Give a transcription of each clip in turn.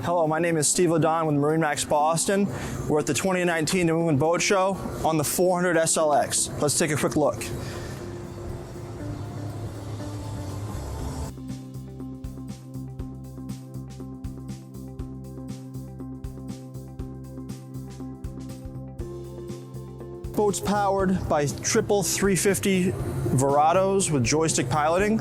Hello, my name is Steve Ledon with MarineMax Boston. We're at the 2019 New England Boat Show on the 400 SLX. Let's take a quick look. Boat's powered by triple 350 Veratos with joystick piloting.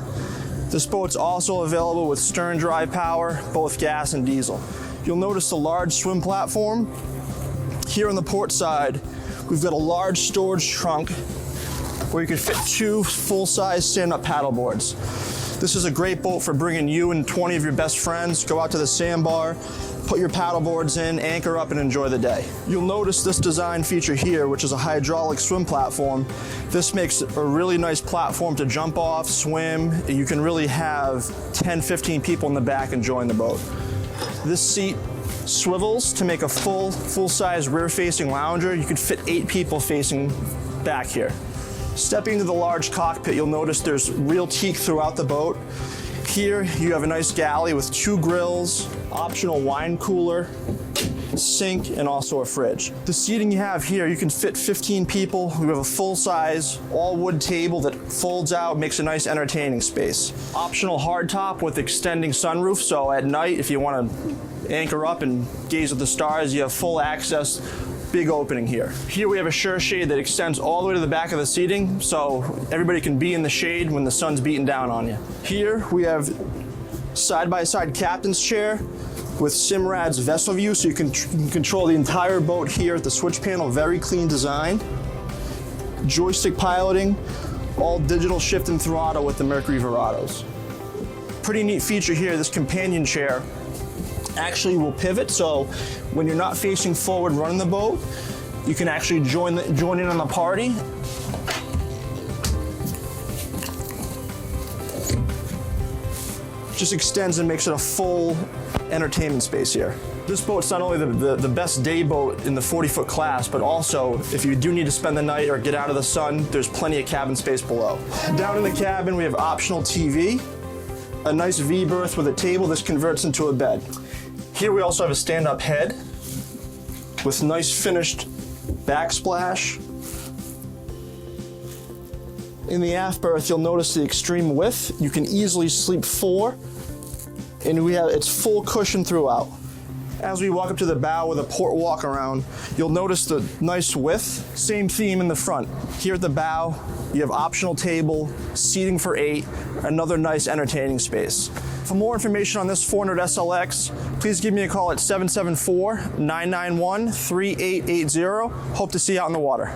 This boat's also available with stern drive power, both gas and diesel. You'll notice a large swim platform. Here on the port side, we've got a large storage trunk where you can fit 2 full-size stand-up paddle boards. This is a great boat for bringing you and 20 of your best friends, go out to the sandbar, put your paddle boards in, anchor up, and enjoy the day. You'll notice this design feature here, which is a hydraulic swim platform. This makes a really nice platform to jump off, swim. You can really have 10, 15 people in the back enjoying the boat. This seat swivels to make a full-size rear-facing lounger. You could fit 8 people facing back here. Stepping into the large cockpit, you'll notice there's real teak throughout the boat. Here you have a nice galley with 2 grills, optional wine cooler, sink, and also a fridge. The seating you have here, you can fit 15 people. We have a full-size all-wood table that folds out, makes a nice entertaining space. Optional hardtop with extending sunroof, so at night if you want to anchor up and gaze at the stars, you have full access. Big opening here. Here we have a sure shade that extends all the way to the back of the seating, so everybody can be in the shade when the sun's beating down on you. Here we have side-by-side captain's chair with Simrad's vessel view, so you can control the entire boat here at the switch panel. Very clean design. Joystick piloting, all digital shift and throttle with the Mercury Veratos. Pretty neat feature here, this companion chair actually will pivot, so when you're not facing forward running the boat, you can actually join in on the party. Just extends and makes it a full entertainment space here. This boat's not only the best day boat in the 40-foot class, but also if you do need to spend the night or get out of the sun, there's plenty of cabin space below. Down in the cabin, we have optional TV, a nice V-berth with a table. This converts into a bed. Here we also have a stand-up head with nice finished backsplash. In the aft berth, you'll notice the extreme width. You can easily sleep 4, and it's full cushion throughout. As we walk up to the bow with a port walk around, you'll notice the nice width. Same theme in the front. Here at the bow, you have optional table, seating for 8, another nice entertaining space. For more information on this 400 SLX, please give me a call at 774-991-3880. Hope to see you out in the water.